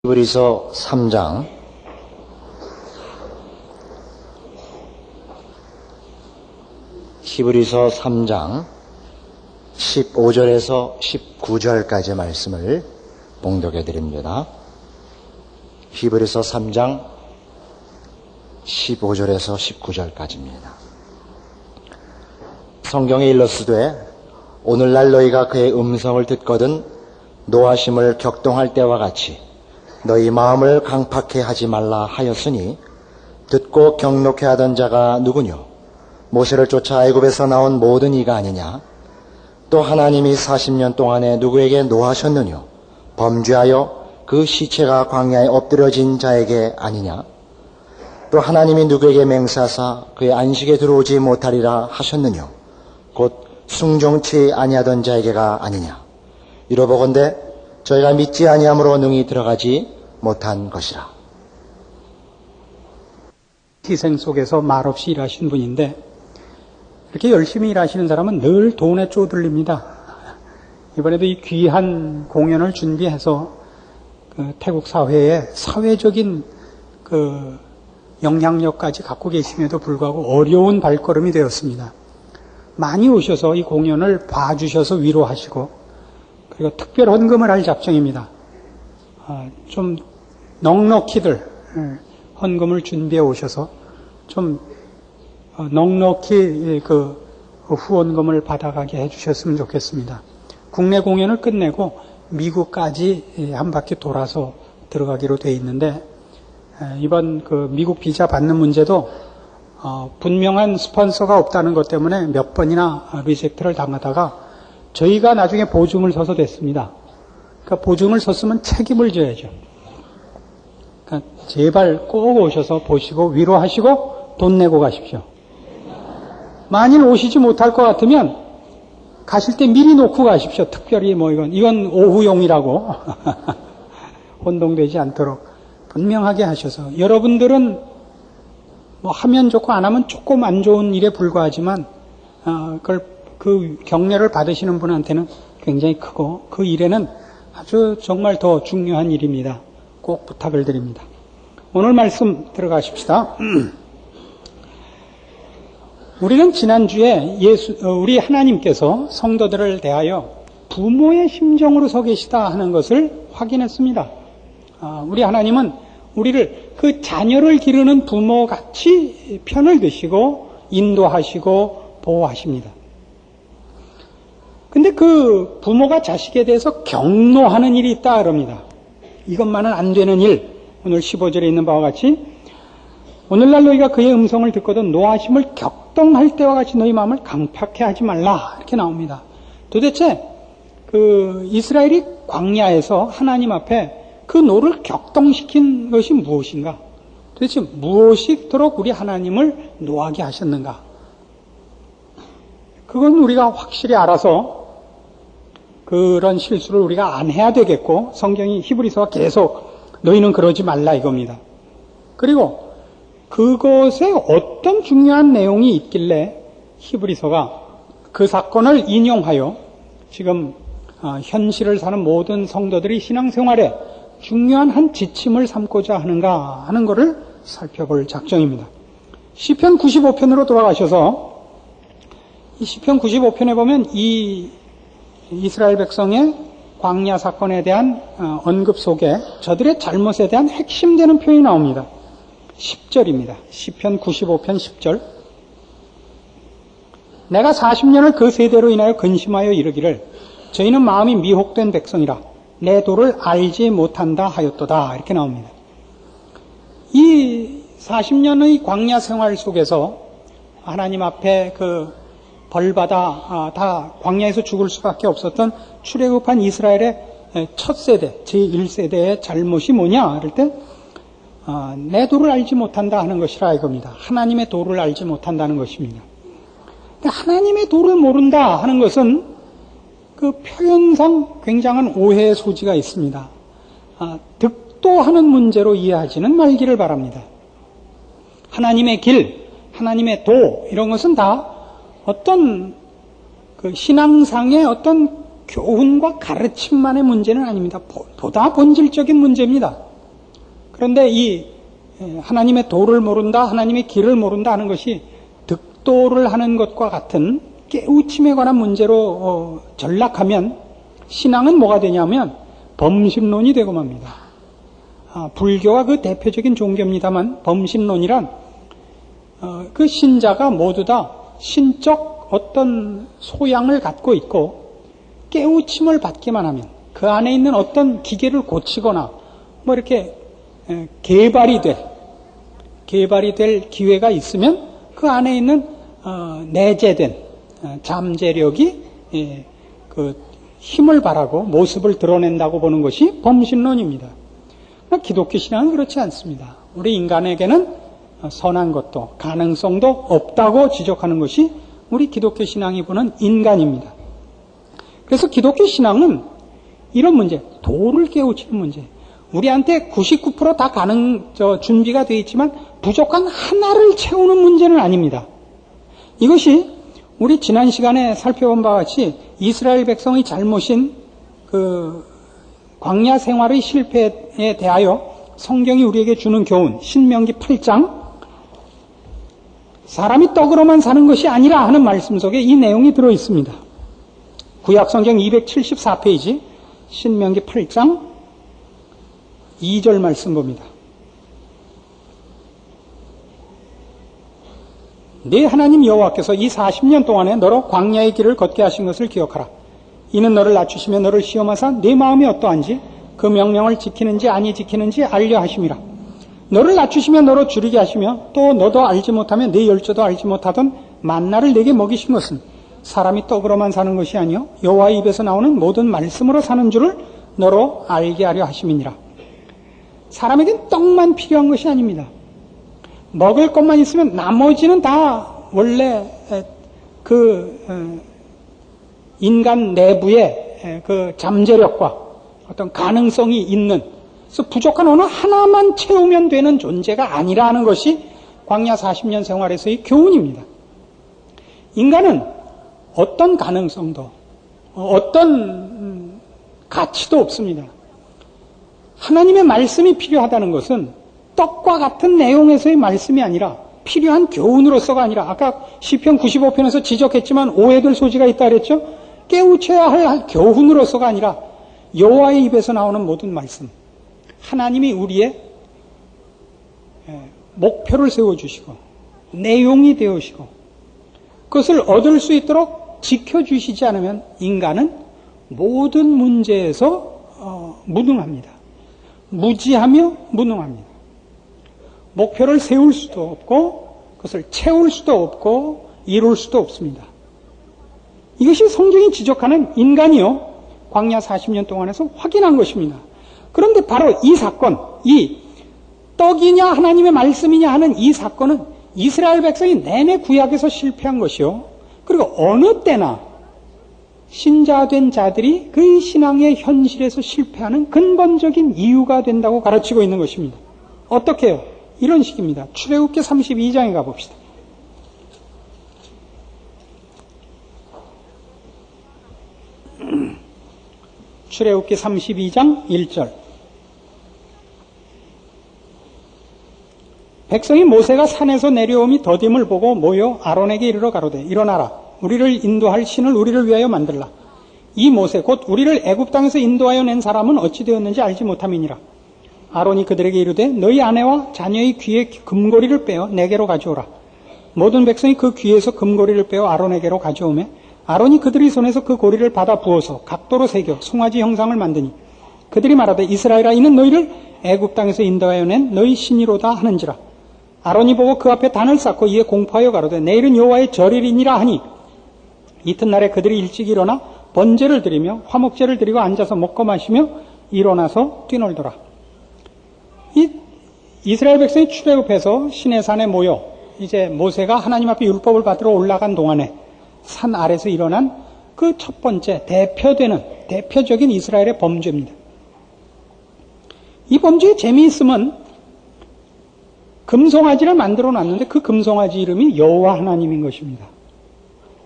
히브리서 3장 15절에서 19절까지 말씀을 봉독해 드립니다. 히브리서 3장 15절에서 19절까지입니다. 성경에 일렀으되 오늘날 너희가 그의 음성을 듣거든 노하심을 격동할 때와 같이 너희 마음을 강팍해 하지 말라 하였으니 듣고 경록해 하던 자가 누구뇨? 모세를 쫓아 애굽에서 나온 모든 이가 아니냐? 또 하나님이 40년 동안에 누구에게 노하셨느뇨? 범죄하여 그 시체가 광야에 엎드려진 자에게 아니냐? 또 하나님이 누구에게 맹세하사 그의 안식에 들어오지 못하리라 하셨느뇨? 곧 순종치 아니하던 자에게가 아니냐? 이러보건대 저희가 믿지 아니함으로 능히 들어가지 못한 것이라. 희생 속에서 말없이 일하신 분인데 이렇게 열심히 일하시는 사람은 늘 돈에 쪼들립니다. 이번에도 이 귀한 공연을 준비해서 태국 사회에 사회적인 영향력까지 갖고 계심에도 불구하고 어려운 발걸음이 되었습니다. 많이 오셔서 이 공연을 봐주셔서 위로하시고 그리고 특별 헌금을 할 작정입니다. 좀 넉넉히들 헌금을 준비해 오셔서 좀 넉넉히 후원금을 받아가게 해주셨으면 좋겠습니다. 국내 공연을 끝내고 미국까지 한 바퀴 돌아서 들어가기로 돼 있는데 이번 미국 비자 받는 문제도 분명한 스폰서가 없다는 것 때문에 몇 번이나 리젝트를 당하다가 저희가 나중에 보증을 서서 됐습니다. 그러니까 보증을 섰으면 책임을 져야죠. 그러니까 제발 꼭 오셔서 보시고 위로하시고 돈 내고 가십시오. 만일 오시지 못할 것 같으면 가실 때 미리 놓고 가십시오. 특별히 이건 오후용이라고 혼동되지 않도록 분명하게 하셔서 여러분들은 하면 좋고 안 하면 조금 안 좋은 일에 불과하지만 그 격려를 받으시는 분한테는 굉장히 크고 그 일에는 아주 정말 더 중요한 일입니다. 꼭 부탁을 드립니다. 오늘 말씀 들어가십시다. 우리는 지난주에 우리 하나님께서 성도들을 대하여 부모의 심정으로 서 계시다 하는 것을 확인했습니다. 우리 하나님은 우리를 그 자녀를 기르는 부모같이 편을 드시고 인도하시고 보호하십니다. 근데 그 부모가 자식에 대해서 경노하는 일이 있다 그럽니다. 이것만은 안 되는 일, 오늘 15절에 있는 바와 같이 오늘날 너희가 그의 음성을 듣거든 노하심을 격동할 때와 같이 너희 마음을 강팍해 하지 말라 이렇게 나옵니다. 도대체 이스라엘이 광야에서 하나님 앞에 그 노를 격동시킨 것이 무엇인가? 도대체 무엇이 있도록 우리 하나님을 노하게 하셨는가? 그건 우리가 확실히 알아서 그런 실수를 우리가 안 해야 되겠고 성경이 히브리서가 계속 너희는 그러지 말라 이겁니다. 그리고 그것에 어떤 중요한 내용이 있길래 히브리서가 그 사건을 인용하여 지금 현실을 사는 모든 성도들이 신앙생활에 중요한 한 지침을 삼고자 하는가 하는 것을 살펴볼 작정입니다. 시편 95편으로 돌아가셔서 이 시편 95편에 보면 이 이스라엘 백성의 광야 사건에 대한 언급 속에 저들의 잘못에 대한 핵심되는 표현이 나옵니다. 10절입니다. 시편 95편 10절. 내가 40년을 그 세대로 인하여 근심하여 이르기를 저희는 마음이 미혹된 백성이라 내 도를 알지 못한다 하였도다 이렇게 나옵니다. 이 40년의 광야 생활 속에서 하나님 앞에 벌받아 다 광야에서 죽을 수밖에 없었던 출애굽한 이스라엘의 첫 세대, 제1세대의 잘못이 뭐냐? 그럴 때 내 도를 알지 못한다 하는 것이라 이겁니다. 하나님의 도를 알지 못한다는 것입니다. 하나님의 도를 모른다 하는 것은 그 표현상 굉장한 오해의 소지가 있습니다. 득도하는 문제로 이해하지는 말기를 바랍니다. 하나님의 길, 하나님의 도 이런 것은 다 어떤 신앙상의 어떤 교훈과 가르침만의 문제는 아닙니다. 보다 본질적인 문제입니다. 그런데 이 하나님의 도를 모른다, 하나님의 길을 모른다 하는 것이 득도를 하는 것과 같은 깨우침에 관한 문제로 전락하면 신앙은 뭐가 되냐면 범신론이 되고 맙니다. 불교가 그 대표적인 종교입니다만 범신론이란 그 신자가 모두 다 신적 어떤 소양을 갖고 있고 깨우침을 받기만 하면 그 안에 있는 어떤 기계를 고치거나 뭐 이렇게 개발이 될 기회가 있으면 그 안에 있는 내재된 잠재력이 그 힘을 발하고 모습을 드러낸다고 보는 것이 범신론입니다. 기독교 신앙은 그렇지 않습니다. 우리 인간에게는 선한 것도 가능성도 없다고 지적하는 것이 우리 기독교 신앙이 보는 인간입니다. 그래서 기독교 신앙은 이런 문제, 도를 깨우치는 문제, 우리한테 99% 다 준비가 되어 있지만 부족한 하나를 채우는 문제는 아닙니다. 이것이 우리 지난 시간에 살펴본 바와 같이 이스라엘 백성의 잘못인 그 광야 생활의 실패에 대하여 성경이 우리에게 주는 교훈, 신명기 8장, 사람이 떡으로만 사는 것이 아니라 하는 말씀 속에 이 내용이 들어 있습니다. 구약성경 274페이지, 신명기 8장 2절 말씀 봅니다. 네 하나님 여호와께서 이 40년 동안에 너로 광야의 길을 걷게 하신 것을 기억하라. 이는 너를 낮추시며 너를 시험하사 네 마음이 어떠한지 그 명령을 지키는지 아니 지키는지 알려 하심이라. 너를 낮추시며 너로 줄이게 하시며 또 너도 알지 못하며 네 열조도 알지 못하던 만나를 내게 먹이신 것은 사람이 떡으로만 사는 것이 아니요 여호와의 입에서 나오는 모든 말씀으로 사는 줄을 너로 알게 하려 하심이니라. 사람에겐 떡만 필요한 것이 아닙니다. 먹을 것만 있으면 나머지는 다 원래 인간 내부의 그 잠재력과 어떤 가능성이 있는, 그래서 부족한 어느 하나만 채우면 되는 존재가 아니라는 것이 광야 40년 생활에서의 교훈입니다. 인간은 어떤 가능성도 어떤 가치도 없습니다. 하나님의 말씀이 필요하다는 것은 떡과 같은 내용에서의 말씀이 아니라 필요한 교훈으로서가 아니라 아까 시편 95편에서 지적했지만 오해될 소지가 있다 그랬죠. 깨우쳐야 할 교훈으로서가 아니라 여호와의 입에서 나오는 모든 말씀, 하나님이 우리의 목표를 세워주시고 내용이 되어주시고 그것을 얻을 수 있도록 지켜주시지 않으면 인간은 모든 문제에서 무능합니다. 무지하며 무능합니다. 목표를 세울 수도 없고 그것을 채울 수도 없고 이룰 수도 없습니다. 이것이 성경이 지적하는 인간이요 광야 40년 동안에서 확인한 것입니다. 그런데 바로 이 사건, 이 떡이냐 하나님의 말씀이냐 하는 이 사건은 이스라엘 백성이 내내 구약에서 실패한 것이요 그리고 어느 때나 신자된 자들이 그 신앙의 현실에서 실패하는 근본적인 이유가 된다고 가르치고 있는 것입니다. 어떻게 해요? 이런 식입니다. 출애굽기 32장에 가봅시다. 출애굽기 32장 1절. 백성이 모세가 산에서 내려옴이 더딤을 보고 모여 아론에게 이르러 가로되 일어나라. 우리를 인도할 신을 우리를 위하여 만들라. 이 모세 곧 우리를 애굽 땅에서 인도하여 낸 사람은 어찌 되었는지 알지 못함이니라. 아론이 그들에게 이르되 너희 아내와 자녀의 귀에 금고리를 빼어 내게로 가져오라. 모든 백성이 그 귀에서 금고리를 빼어 아론에게로 가져오매 아론이 그들의 손에서 그 고리를 받아 부어서 각도로 새겨 송아지 형상을 만드니 그들이 말하되 이스라엘아 이는 너희를 애굽 땅에서 인도하여 낸 너희 신이로다 하는지라. 아론이 보고 그 앞에 단을 쌓고 이에 공포하여 가로되 내일은 여호와의 절일이니라 하니 이튿날에 그들이 일찍 일어나 번제를 드리며 화목제를 드리고 앉아서 먹고 마시며 일어나서 뛰놀더라. 이 이스라엘 백성이 출애굽해서 시내산에 모여 이제 모세가 하나님 앞에 율법을 받으러 올라간 동안에 산 아래서 일어난 그 첫 번째 대표적인 이스라엘의 범죄입니다. 이 범죄의 재미있음은 금송아지를 만들어 놨는데 그 금송아지 이름이 여호와 하나님인 것입니다.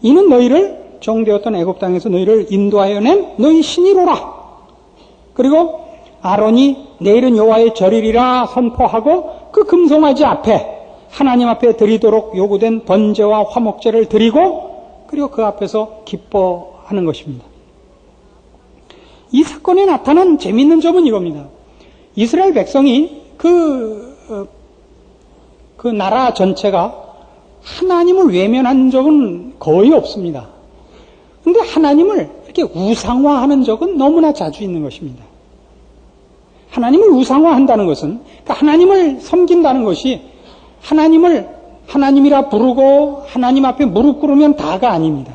이는 너희를 종되었던 애굽 땅에서 너희를 인도하여 낸 너희 신이로라. 그리고 아론이 내일은 여호와의 절이리라 선포하고 그 금송아지 앞에 하나님 앞에 드리도록 요구된 번제와 화목제를 드리고 그리고 그 앞에서 기뻐하는 것입니다. 이 사건에 나타난 재미있는 점은 이겁니다. 이스라엘 백성이 그 나라 전체가 하나님을 외면한 적은 거의 없습니다. 그런데 하나님을 이렇게 우상화하는 적은 너무나 자주 있는 것입니다. 하나님을 우상화한다는 것은, 그러니까 하나님을 섬긴다는 것이 하나님을 하나님이라 부르고 하나님 앞에 무릎 꿇으면 다가 아닙니다.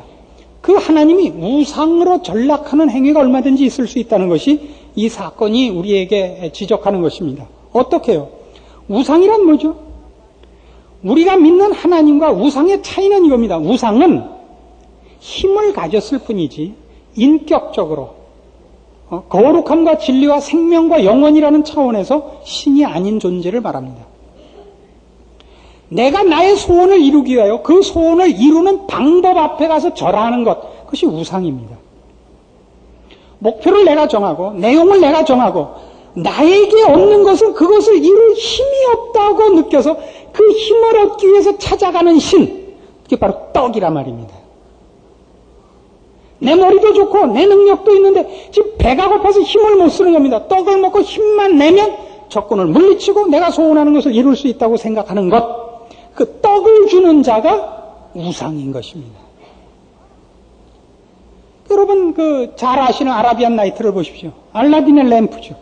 그 하나님이 우상으로 전락하는 행위가 얼마든지 있을 수 있다는 것이 이 사건이 우리에게 지적하는 것입니다. 어떻게요? 우상이란 뭐죠? 우리가 믿는 하나님과 우상의 차이는 이겁니다. 우상은 힘을 가졌을 뿐이지 인격적으로 거룩함과 진리와 생명과 영원이라는 차원에서 신이 아닌 존재를 말합니다. 내가 나의 소원을 이루기 위하여 그 소원을 이루는 방법 앞에 가서 절하는 것, 그것이 우상입니다. 목표를 내가 정하고 내용을 내가 정하고 나에게 얻는 것은 그것을 이룰 힘이 없다고 느껴서 그 힘을 얻기 위해서 찾아가는 신, 그게 바로 떡이란 말입니다. 내 머리도 좋고 내 능력도 있는데 지금 배가 고파서 힘을 못 쓰는 겁니다. 떡을 먹고 힘만 내면 적군을 물리치고 내가 소원하는 것을 이룰 수 있다고 생각하는 것, 그 떡을 주는 자가 우상인 것입니다. 여러분 잘 아시는 아라비안 나이트를 보십시오. 알라딘의 램프죠.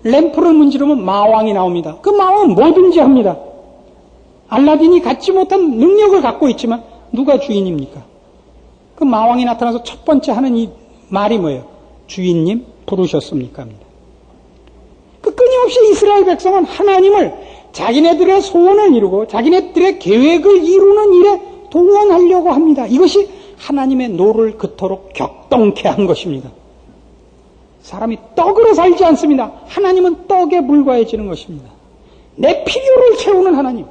램프를 문지르면 마왕이 나옵니다. 그 마왕은 뭐든지 합니다. 알라딘이 갖지 못한 능력을 갖고 있지만 누가 주인입니까? 그 마왕이 나타나서 첫 번째 하는 이 말이 뭐예요? 주인님 부르셨습니까? 합니다. 그 끊임없이 이스라엘 백성은 하나님을 자기네들의 소원을 이루고 자기네들의 계획을 이루는 일에 동원하려고 합니다. 이것이 하나님의 노를 그토록 격동케 한 것입니다. 사람이 떡으로 살지 않습니다. 하나님은 떡에 불과해지는 것입니다. 내 필요를 채우는 하나님,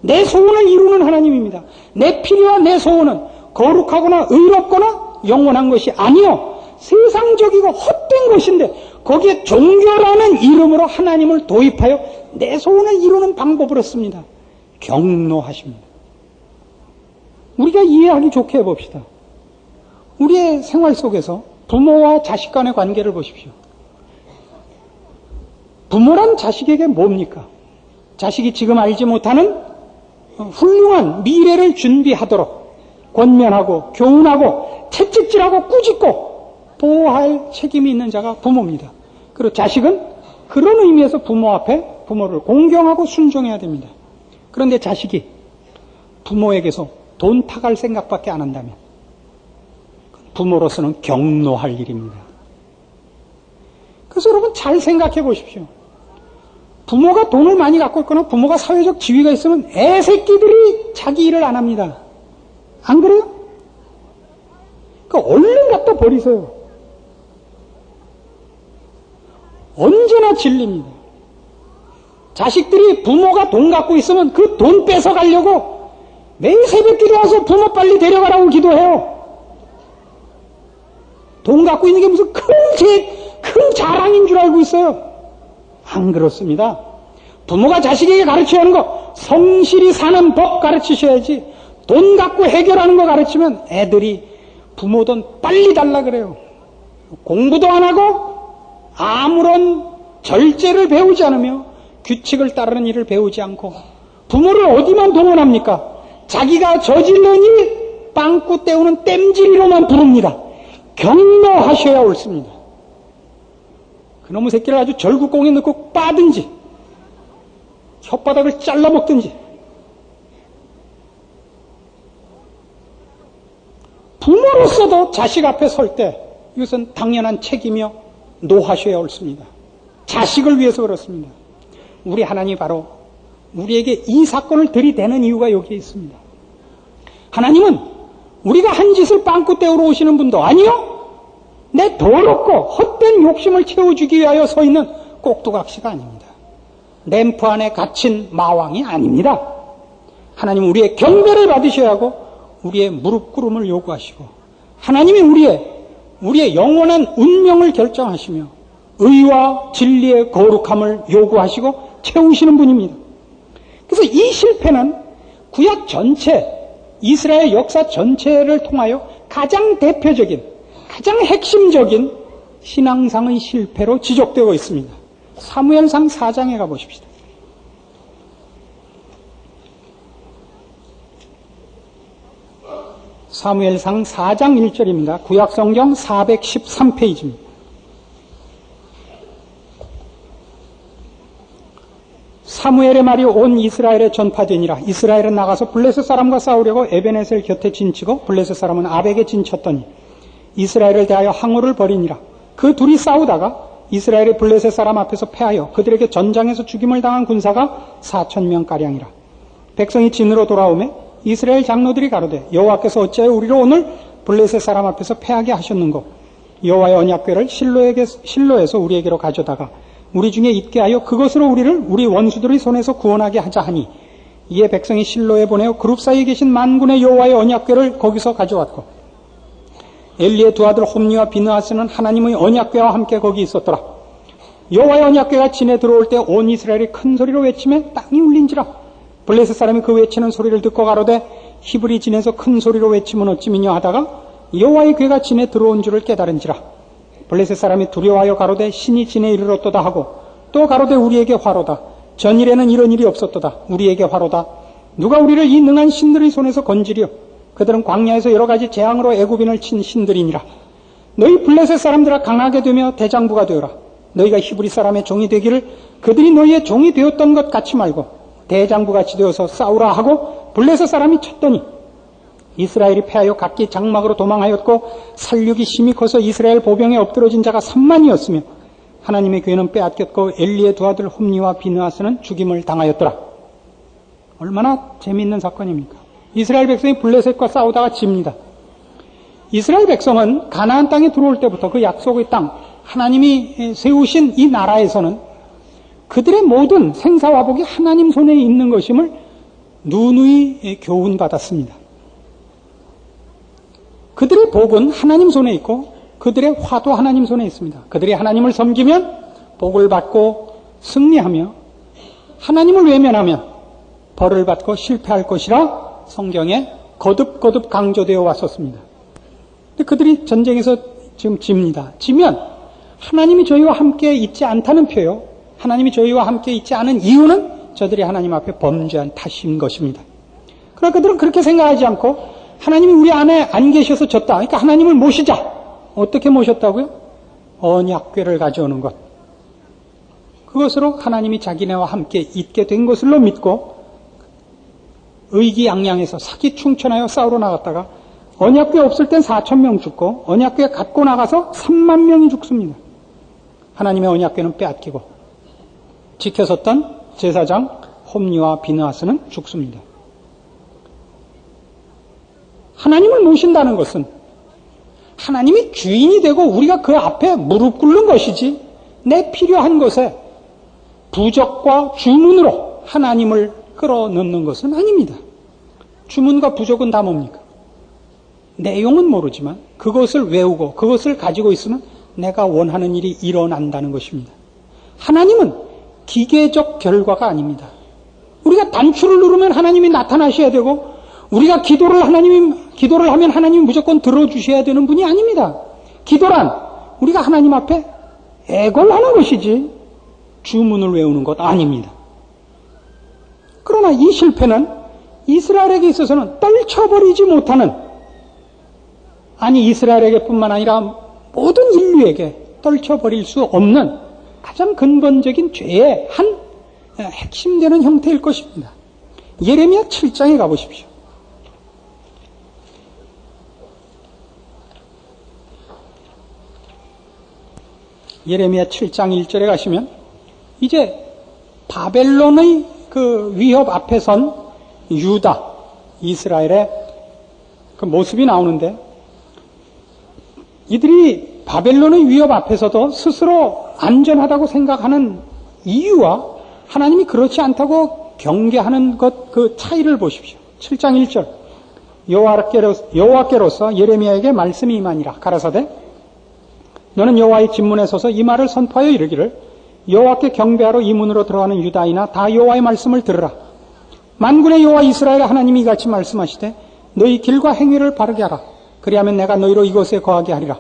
내 소원을 이루는 하나님입니다. 내 필요와 내 소원은 거룩하거나 의롭거나 영원한 것이 아니요 세상적이고 헛된 것인데 거기에 종교라는 이름으로 하나님을 도입하여 내 소원을 이루는 방법으로 씁니다. 경노하십니다. 우리가 이해하기 좋게 해봅시다. 우리의 생활 속에서 부모와 자식 간의 관계를 보십시오. 부모란 자식에게 뭡니까? 자식이 지금 알지 못하는 훌륭한 미래를 준비하도록 권면하고 교훈하고 채찍질하고 꾸짖고 보호할 책임이 있는 자가 부모입니다. 그리고 자식은 그런 의미에서 부모 앞에 부모를 공경하고 순종해야 됩니다. 그런데 자식이 부모에게서 돈 타갈 생각밖에 안 한다면 부모로서는 경노할 일입니다. 그래서 여러분 잘 생각해 보십시오. 부모가 돈을 많이 갖고 있거나 부모가 사회적 지위가 있으면 애새끼들이 자기 일을 안 합니다. 안 그래요? 그러니까 얼른 갖다 버리세요. 언제나 진리입니다. 자식들이 부모가 돈 갖고 있으면 그 돈 뺏어가려고 매일 새벽길에 와서 부모 빨리 데려가라고 기도해요. 돈 갖고 있는 게 무슨 큰 자랑인 줄 알고 있어요. 안 그렇습니다. 부모가 자식에게 가르쳐야 하는 거 성실히 사는 법 가르치셔야지 돈 갖고 해결하는 거 가르치면 애들이 부모 돈 빨리 달라 그래요. 공부도 안 하고 아무런 절제를 배우지 않으며 규칙을 따르는 일을 배우지 않고 부모를 어디만 동원합니까? 자기가 저지른 일 빵꾸 때우는 땜질이로만 부릅니다. 경노하셔야 옳습니다. 그놈의 새끼를 아주 절구공에 넣고 빠든지 혓바닥을 잘라먹든지 부모로서도 자식 앞에 설 때 이것은 당연한 책임이며 노하셔야 옳습니다. 자식을 위해서 그렇습니다. 우리 하나님이 바로 우리에게 이 사건을 들이대는 이유가 여기에 있습니다. 하나님은 우리가 한 짓을 빵꾸 때우러 오시는 분도 아니요 내 더럽고 헛된 욕심을 채워주기 위하여 서 있는 꼭두각시가 아닙니다. 램프 안에 갇힌 마왕이 아닙니다. 하나님은 우리의 경배를 받으셔야 하고 우리의 무릎 꿇음을 요구하시고 하나님이 우리의 영원한 운명을 결정하시며 의와 진리의 거룩함을 요구하시고 채우시는 분입니다. 그래서 이 실패는 구약 전체, 이스라엘 역사 전체를 통하여 가장 대표적인, 가장 핵심적인 신앙상의 실패로 지적되고 있습니다. 사무엘상 4장에 가보십시다. 사무엘상 4장 1절입니다. 구약성경 413페이지입니다. 사무엘의 말이 온 이스라엘에 전파되니라. 이스라엘은 나가서 블레셋 사람과 싸우려고 에벤에셀 곁에 진치고 블레셋 사람은 아벡에 진쳤더니 이스라엘을 대하여 항우를 벌이니라. 그 둘이 싸우다가 이스라엘의 블레셋 사람 앞에서 패하여 그들에게 전장에서 죽임을 당한 군사가 4,000명가량이라. 백성이 진으로 돌아오매 이스라엘 장로들이 가로되 여호와께서 어찌하여 우리를 오늘 블레셋 사람 앞에서 패하게 하셨는고 여호와의 언약궤를 실로에서 우리에게로 가져다가 우리 중에 있게 하여 그것으로 우리를 우리 원수들의 손에서 구원하게 하자 하니 이에 백성이 실로에 보내어 그룹 사이에 계신 만군의 여호와의 언약궤를 거기서 가져왔고 엘리의 두 아들 홈니와 비느하스는 하나님의 언약궤와 함께 거기 있었더라. 여호와의 언약궤가 진에 들어올 때 온 이스라엘이 큰 소리로 외치매 땅이 울린지라. 블레셋 사람이 그 외치는 소리를 듣고 가로되 히브리 진에서 큰 소리로 외치면 어찌미냐 하다가 여호와의 궤가 진에 들어온 줄을 깨달은지라. 블레셋 사람이 두려워하여 가로되 신이 진에 이르렀도다 하고 또 가로되 우리에게 화로다. 전일에는 이런 일이 없었도다. 우리에게 화로다. 누가 우리를 이 능한 신들의 손에서 건지리요. 그들은 광야에서 여러 가지 재앙으로 애굽인을 친 신들이니라. 너희 블레셋 사람들아 강하게 되며 대장부가 되어라. 너희가 히브리 사람의 종이 되기를 그들이 너희의 종이 되었던 것 같이 말고 대장부같이 되어서 싸우라 하고 블레셋 사람이 쳤더니 이스라엘이 패하여 각기 장막으로 도망하였고 살육이 심히 커서 이스라엘 보병에 엎드러진 자가 3만이었으며 하나님의 궤는 빼앗겼고 엘리의 두 아들 홈니와 비느하스는 죽임을 당하였더라. 얼마나 재미있는 사건입니까? 이스라엘 백성이 블레셋과 싸우다가 집니다. 이스라엘 백성은 가나안 땅에 들어올 때부터 그 약속의 땅, 하나님이 세우신 이 나라에서는 그들의 모든 생사화복이 하나님 손에 있는 것임을 누누이 교훈받았습니다. 그들의 복은 하나님 손에 있고 그들의 화도 하나님 손에 있습니다. 그들이 하나님을 섬기면 복을 받고 승리하며 하나님을 외면하면 벌을 받고 실패할 것이라 성경에 거듭거듭 강조되어 왔었습니다. 근데 그들이 전쟁에서 지금 집니다. 지면 하나님이 저희와 함께 있지 않다는 표요. 하나님이 저희와 함께 있지 않은 이유는 저들이 하나님 앞에 범죄한 탓인 것입니다. 그러나 그들은 그렇게 생각하지 않고 하나님이 우리 안에 안 계셔서 졌다. 그러니까 하나님을 모시자. 어떻게 모셨다고요? 언약궤를 가져오는 것. 그것으로 하나님이 자기네와 함께 있게 된 것으로 믿고 의기양양해서 사기충천하여 싸우러 나갔다가 언약궤 없을 땐 4,000명 죽고 언약궤 갖고 나가서 3만 명이 죽습니다. 하나님의 언약궤는 빼앗기고 지켜섰던 제사장 홈니와 비느하스는 죽습니다. 하나님을 모신다는 것은 하나님이 주인이 되고 우리가 그 앞에 무릎 꿇는 것이지 내 필요한 것에 부적과 주문으로 하나님을 끌어넣는 것은 아닙니다. 주문과 부적은 다 뭡니까? 내용은 모르지만 그것을 외우고 그것을 가지고 있으면 내가 원하는 일이 일어난다는 것입니다. 하나님은 기계적 결과가 아닙니다. 우리가 단추를 누르면 하나님이 나타나셔야 되고 우리가 기도를 하면 하나님이 무조건 들어주셔야 되는 분이 아닙니다. 기도란 우리가 하나님 앞에 애걸하는 것이지 주문을 외우는 것 아닙니다. 그러나 이 실패는 이스라엘에게 있어서는 떨쳐버리지 못하는, 아니 이스라엘에게뿐만 아니라 모든 인류에게 떨쳐버릴 수 없는 가장 근본적인 죄의 한 핵심되는 형태일 것입니다. 예레미야 7장에 가보십시오. 예레미야 7장 1절에 가시면 이제 바벨론의 그 위협 앞에 선 유다, 이스라엘의 그 모습이 나오는데 이들이 바벨론의 위협 앞에서도 스스로 안전하다고 생각하는 이유와 하나님이 그렇지 않다고 경계하는 것, 그 차이를 보십시오. 7장 1절 여호와께로서 예레미야에게 말씀이 임하니라. 가라사대 너는 여호와의 진문에 서서 이 말을 선포하여 이르기를 여호와께 경배하러 이 문으로 들어가는 유다이나 다 여호와의 말씀을 들으라. 만군의 여호와 이스라엘 하나님이 이같이 말씀하시되 너희 길과 행위를 바르게 하라. 그리하면 내가 너희로 이곳에 거하게 하리라.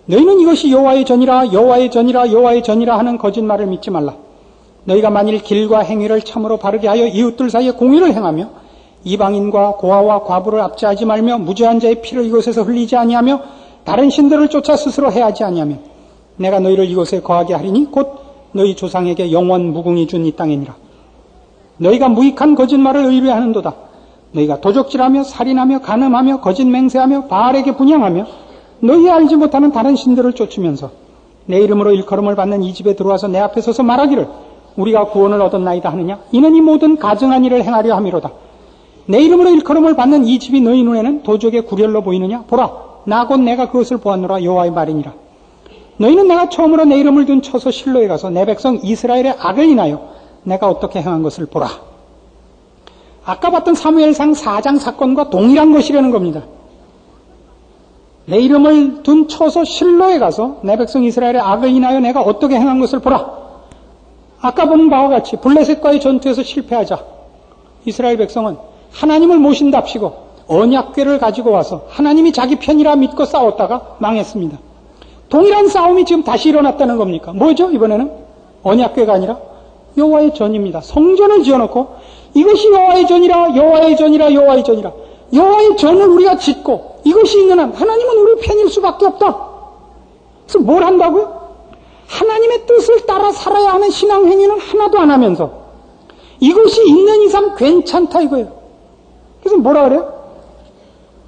너희는 이것이 여호와의 전이라 여호와의 전이라 여호와의 전이라 하는 거짓말을 믿지 말라. 너희가 만일 길과 행위를 참으로 바르게 하여 이웃들 사이에 공의를 행하며 이방인과 고아와 과부를 압제하지 말며 무죄한 자의 피를 이곳에서 흘리지 아니하며 다른 신들을 쫓아 스스로 해하지 아니하면 내가 너희를 이곳에 거하게 하리니 곧 너희 조상에게 영원 무궁히 준 이 땅이니라. 너희가 무익한 거짓말을 의뢰하는도다. 너희가 도적질하며 살인하며 간음하며 거짓 맹세하며 바알에게 분향하며 너희 알지 못하는 다른 신들을 쫓으면서 내 이름으로 일컬음을 받는 이 집에 들어와서 내 앞에 서서 말하기를 우리가 구원을 얻었나이다 하느냐. 이는 이 모든 가증한 일을 행하려 함이로다. 내 이름으로 일컬음을 받는 이 집이 너희 눈에는 도적의 구렬로 보이느냐. 보라, 나 곧 내가 그것을 보았노라. 여호와의 말이니라. 너희는 내가 처음으로 내 이름을 둔 처소 실로에 가서 내 백성 이스라엘의 악을 인하여 내가 어떻게 행한 것을 보라. 아까 봤던 사무엘상 4장 사건과 동일한 것이라는 겁니다. 내 이름을 둔 처소 실로에 가서 내 백성 이스라엘의 악을 인하여 내가 어떻게 행한 것을 보라. 아까 본 바와 같이 블레셋과의 전투에서 실패하자 이스라엘 백성은 하나님을 모신답시고 언약궤를 가지고 와서 하나님이 자기 편이라 믿고 싸웠다가 망했습니다. 동일한 싸움이 지금 다시 일어났다는 겁니까? 뭐죠? 이번에는 언약궤가 아니라 여호와의 전입니다. 성전을 지어놓고 이것이 여호와의 전이라 여호와의 전이라 여호와의 전이라 여호와의 전을 우리가 짓고 이것이 있는 한 하나님은 우리 편일 수밖에 없다. 그래서 뭘 한다고요? 하나님의 뜻을 따라 살아야 하는 신앙 행위는 하나도 안 하면서 이것이 있는 이상 괜찮다 이거예요. 그래서 뭐라 그래요?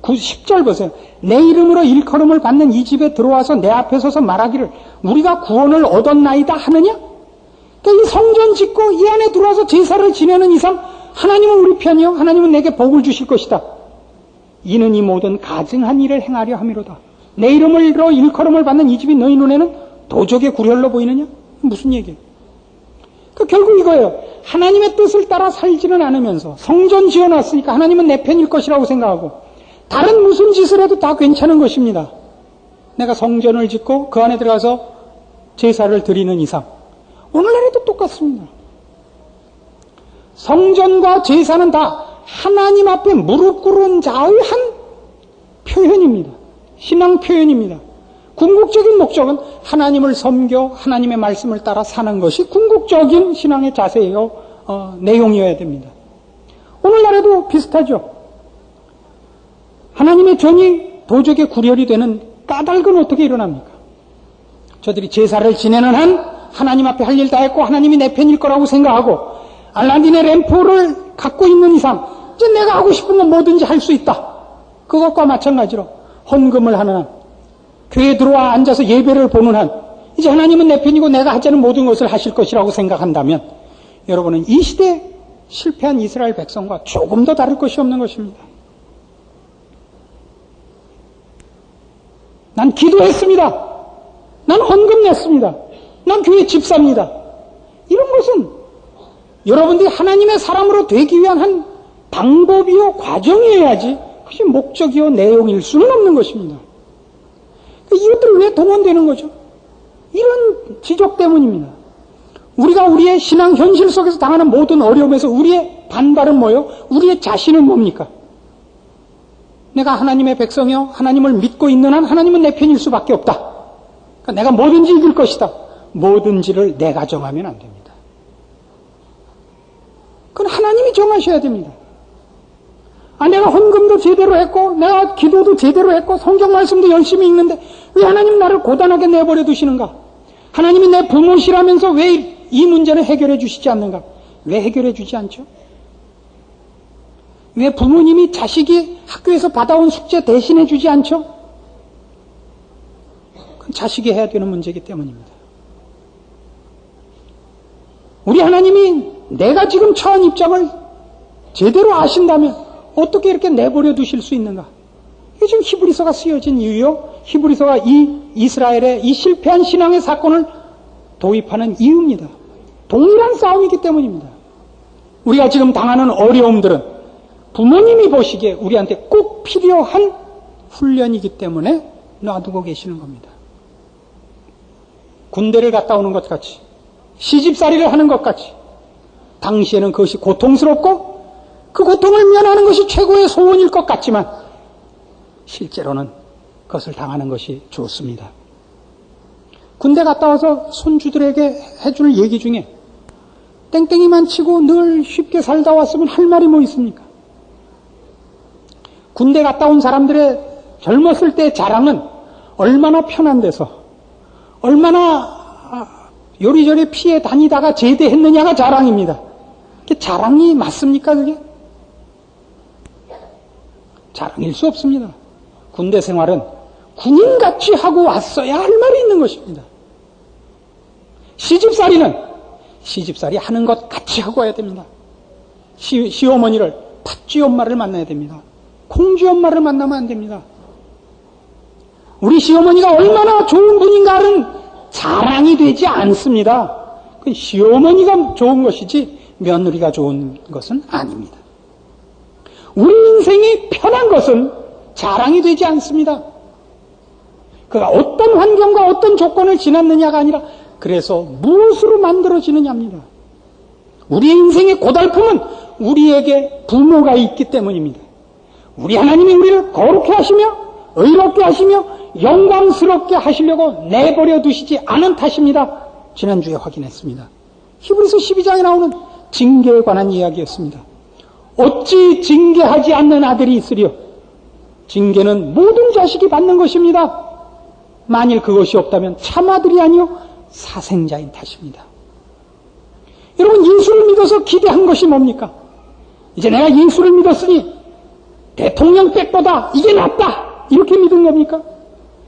10절 보세요. 내 이름으로 일컬음을 받는 이 집에 들어와서 내 앞에 서서 말하기를 우리가 구원을 얻었나이다 하느냐? 그러니까 이 성전 짓고 이 안에 들어와서 제사를 지내는 이상 하나님은 우리 편이요. 하나님은 내게 복을 주실 것이다. 이는 이 모든 가증한 일을 행하려 함이로다. 내 이름으로 일컬음을 받는 이 집이 너희 눈에는 도적의 구렬로 보이느냐? 무슨 얘기예요? 결국 이거예요. 하나님의 뜻을 따라 살지는 않으면서 성전 지어놨으니까 하나님은 내 편일 것이라고 생각하고 다른 무슨 짓을 해도 다 괜찮은 것입니다. 내가 성전을 짓고 그 안에 들어가서 제사를 드리는 이상 오늘날에도 똑같습니다. 성전과 제사는 다 하나님 앞에 무릎 꿇은 자의 한 표현입니다. 신앙 표현입니다. 궁극적인 목적은 하나님을 섬겨 하나님의 말씀을 따라 사는 것이 궁극적인 신앙의 자세예요. 내용이어야 됩니다. 오늘날에도 비슷하죠. 하나님의 전이 도적의 구렬이 되는 까닭은 어떻게 일어납니까? 저들이 제사를 지내는 한 하나님 앞에 할 일 다 했고 하나님이 내 편일 거라고 생각하고 알라딘의 램프를 갖고 있는 이상 이제 내가 하고 싶은 건 뭐든지 할 수 있다. 그것과 마찬가지로 헌금을 하는 한 교회에 들어와 앉아서 예배를 보는 한 이제 하나님은 내 편이고 내가 하자는 모든 것을 하실 것이라고 생각한다면 여러분은 이 시대에 실패한 이스라엘 백성과 조금 더 다를 것이 없는 것입니다. 난 기도했습니다. 난 헌금 냈습니다. 난 교회 집사입니다. 이런 것은 여러분들이 하나님의 사람으로 되기 위한 한 방법이요 과정이어야지 그것이 목적이요 내용일 수는 없는 것입니다. 이것들이 왜 동원되는 거죠? 이런 지적 때문입니다. 우리가 우리의 신앙 현실 속에서 당하는 모든 어려움에서 우리의 반발은 뭐예요? 우리의 자신은 뭡니까? 내가 하나님의 백성이요 하나님을 믿고 있는 한 하나님은 내 편일 수밖에 없다. 그러니까 내가 뭐든지 이길 것이다. 뭐든지를 내가 정하면 안 됩니다. 그건 하나님이 정하셔야 됩니다. 내가 헌금도 제대로 했고 내가 기도도 제대로 했고 성경 말씀도 열심히 읽는데 왜 하나님 나를 고단하게 내버려 두시는가? 하나님이 내 부모시라면서 왜 이 문제를 해결해 주시지 않는가? 왜 해결해 주지 않죠? 왜 부모님이 자식이 학교에서 받아온 숙제 대신해 주지 않죠? 그건 자식이 해야 되는 문제이기 때문입니다. 우리 하나님이 내가 지금 처한 입장을 제대로 아신다면 어떻게 이렇게 내버려 두실 수 있는가? 이게 지금 히브리서가 쓰여진 이유요. 히브리서가 이 이스라엘의 이 실패한 신앙의 사건을 도입하는 이유입니다. 동일한 싸움이기 때문입니다. 우리가 지금 당하는 어려움들은 부모님이 보시기에 우리한테 꼭 필요한 훈련이기 때문에 놔두고 계시는 겁니다. 군대를 갔다 오는 것 같이, 시집살이를 하는 것 같이, 당시에는 그것이 고통스럽고 그 고통을 면하는 것이 최고의 소원일 것 같지만 실제로는 그것을 당하는 것이 좋습니다. 군대 갔다 와서 손주들에게 해줄 얘기 중에 땡땡이만 치고 늘 쉽게 살다 왔으면 할 말이 뭐 있습니까? 군대 갔다 온 사람들의 젊었을 때의 자랑은 얼마나 편한 데서 얼마나 요리조리 피해 다니다가 제대했느냐가 자랑입니다. 그게 자랑이 맞습니까, 그게? 자랑일 수 없습니다. 군대 생활은 군인같이 하고 왔어야 할 말이 있는 것입니다. 시집살이는 시집살이 하는 것 같이 하고 와야 됩니다. 시어머니를 팥쥐 엄마를 만나야 됩니다. 콩쥐 엄마를 만나면 안 됩니다. 우리 시어머니가 얼마나 좋은 분인가는 자랑이 되지 않습니다. 그 시어머니가 좋은 것이지 며느리가 좋은 것은 아닙니다. 우리 인생이 편한 것은 자랑이 되지 않습니다. 그가 어떤 환경과 어떤 조건을 지났느냐가 아니라 그래서 무엇으로 만들어지느냐입니다. 우리의 인생의 고달픔은 우리에게 부모가 있기 때문입니다. 우리 하나님이 우리를 거룩해 하시며 의롭게 하시며 영광스럽게 하시려고 내버려 두시지 않은 탓입니다. 지난주에 확인했습니다. 히브리서 12장에 나오는 징계에 관한 이야기였습니다. 어찌 징계하지 않는 아들이 있으리요? 징계는 모든 자식이 받는 것입니다. 만일 그것이 없다면 참아들이 아니요 사생자인 탓입니다. 여러분, 예수를 믿어서 기대한 것이 뭡니까? 이제 내가 예수를 믿었으니 대통령 백보다 이게 낫다, 이렇게 믿은 겁니까?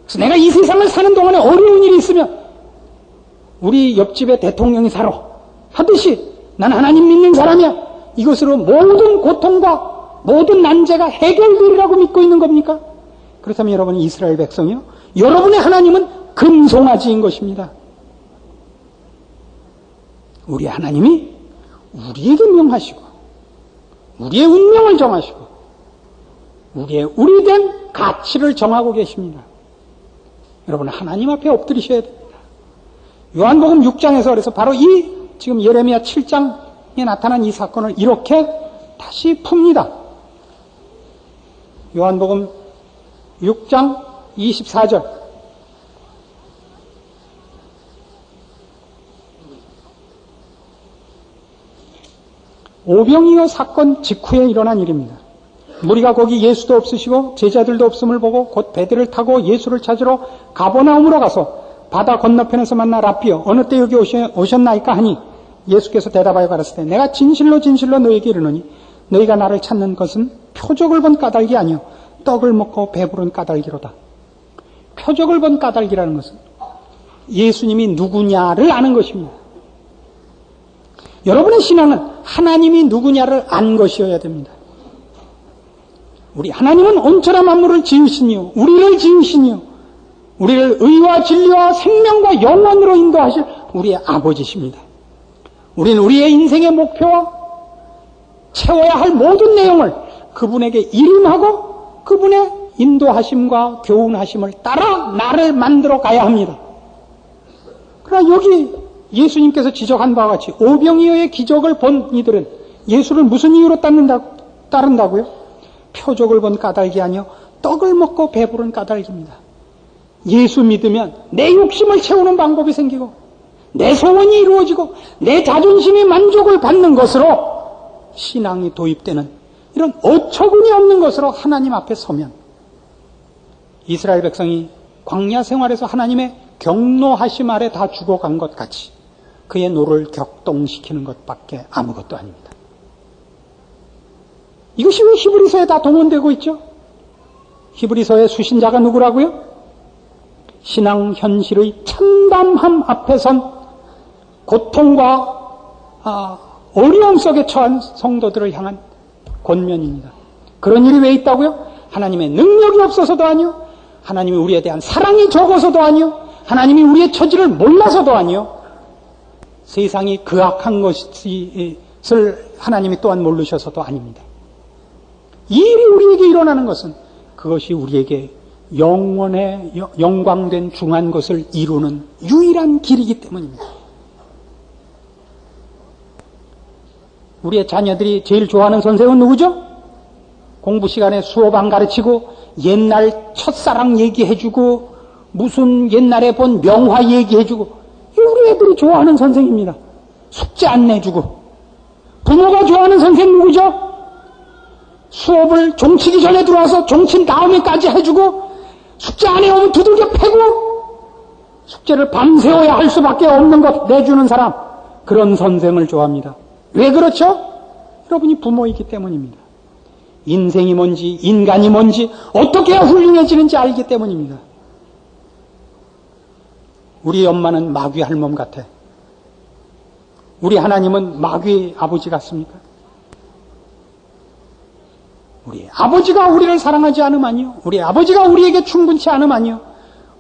그래서 내가 이 세상을 사는 동안에 어려운 일이 있으면 우리 옆집에 대통령이 살아 하듯이 난 하나님 믿는 사람이야, 이것으로 모든 고통과 모든 난제가 해결되리라고 믿고 있는 겁니까? 그렇다면 여러분, 이스라엘 백성이요, 여러분의 하나님은 금송아지인 것입니다. 우리 하나님이 우리에게 명하시고 우리의 운명을 정하시고 우리의 우리된 가치를 정하고 계십니다. 여러분, 하나님 앞에 엎드리셔야 됩니다. 요한복음 6장에서 그래서 바로 이 지금 예레미야 7장에 나타난 이 사건을 이렇게 다시 풉니다. 요한복음 6장 24절. 오병이어 사건 직후에 일어난 일입니다. 무리가 거기 예수도 없으시고 제자들도 없음을 보고 곧 배들을 타고 예수를 찾으러 가버나움으로 가서 바다 건너편에서 만나 랍비여 어느 때 여기 오셨나이까 하니 예수께서 대답하여 가라사대 내가 진실로 진실로 너희에게 이르노니 너희가 나를 찾는 것은 표적을 본 까닭이 아니요 떡을 먹고 배부른 까닭이로다. 표적을 본 까닭이라는 것은 예수님이 누구냐를 아는 것입니다. 여러분의 신앙은 하나님이 누구냐를 안 것이어야 됩니다. 우리 하나님은 온천한 만물을 지으시니요 우리를 지으시니요 우리를 의와 진리와 생명과 영원으로 인도하실 우리의 아버지십니다. 우리는 우리의 인생의 목표와 채워야 할 모든 내용을 그분에게 일임하고 그분의 인도하심과 교훈하심을 따라 나를 만들어 가야 합니다. 그러나 여기 예수님께서 지적한 바와 같이 오병이어의 기적을 본 이들은 예수를 무슨 이유로 따른다고요? 표적을 본 까닭이 아니요 떡을 먹고 배부른 까닭입니다. 예수 믿으면 내 욕심을 채우는 방법이 생기고 내 소원이 이루어지고 내 자존심이 만족을 받는 것으로 신앙이 도입되는 이런 어처구니 없는 것으로 하나님 앞에 서면 이스라엘 백성이 광야 생활에서 하나님의 경노하심 아래 다 죽어간 것 같이 그의 노를 격동시키는 것밖에 아무것도 아닙니다. 이것이 왜 히브리서에 다 동원되고 있죠? 히브리서의 수신자가 누구라고요? 신앙 현실의 참담함 앞에 선 고통과 어려움 속에 처한 성도들을 향한 권면입니다. 그런 일이 왜 있다고요? 하나님의 능력이 없어서도 아니요, 하나님이 우리에 대한 사랑이 적어서도 아니요, 하나님이 우리의 처지를 몰라서도 아니요, 세상이 그악한 것을 하나님이 또한 모르셔서도 아닙니다. 이 일이 우리에게 일어나는 것은 그것이 우리에게 영원의 영광된 중한 것을 이루는 유일한 길이기 때문입니다. 우리의 자녀들이 제일 좋아하는 선생은 누구죠? 공부 시간에 수업 안 가르치고 옛날 첫사랑 얘기해주고 무슨 옛날에 본 명화 얘기해주고 우리 애들이 좋아하는 선생입니다. 숙제 안 내주고. 부모가 좋아하는 선생 누구죠? 수업을 종치기 전에 들어와서 종친 다음에까지 해주고 숙제 안 해오면 두들겨 패고 숙제를 밤새워야 할 수밖에 없는 것 내주는 사람, 그런 선생을 좋아합니다. 왜 그렇죠? 여러분이 부모이기 때문입니다. 인생이 뭔지 인간이 뭔지 어떻게 해야 훌륭해지는지 알기 때문입니다. 우리 엄마는 마귀 할멈 같아. 우리 하나님은 마귀 아버지 같습니까? 우리 아버지가 우리를 사랑하지 않으면요, 우리 아버지가 우리에게 충분치 않으면요,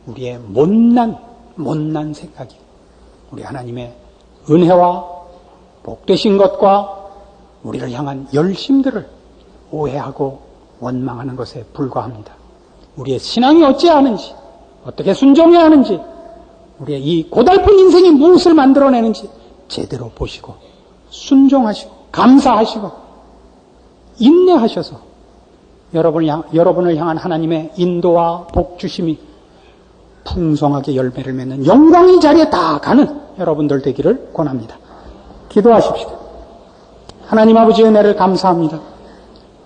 우리의 못난 생각이 우리 하나님의 은혜와 복되신 것과 우리를 향한 열심들을 오해하고 원망하는 것에 불과합니다. 우리의 신앙이 어찌하는지, 어떻게 순종해야 하는지, 우리의 이 고달픈 인생이 무엇을 만들어내는지 제대로 보시고 순종하시고 감사하시고 인내하셔서 여러분을 향한 하나님의 인도와 복주심이 풍성하게 열매를 맺는 영광의 자리에 다 가는 여러분들 되기를 권합니다. 기도하십시다. 하나님 아버지의 은혜를 감사합니다.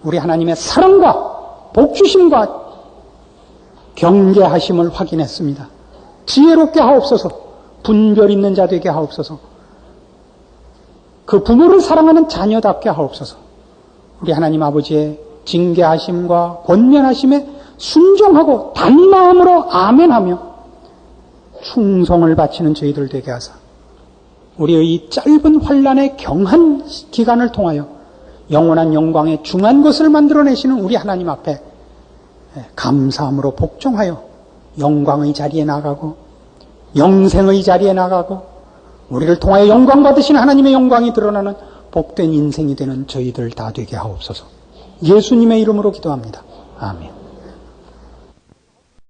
우리 하나님의 사랑과 복주심과 경계하심을 확인했습니다. 지혜롭게 하옵소서. 분별 있는 자 되게 하옵소서. 그 부모를 사랑하는 자녀답게 하옵소서. 우리 하나님 아버지의 징계하심과 권면하심에 순종하고 단마음으로 아멘하며 충성을 바치는 저희들 되게 하사 우리의 이 짧은 환난의 경한 기간을 통하여 영원한 영광의 중한 것을 만들어내시는 우리 하나님 앞에 감사함으로 복종하여 영광의 자리에 나가고 영생의 자리에 나가고 우리를 통하여 영광 받으신 하나님의 영광이 드러나는 복된 인생이 되는 저희들 다 되게 하옵소서. 예수님의 이름으로 기도합니다. 아멘.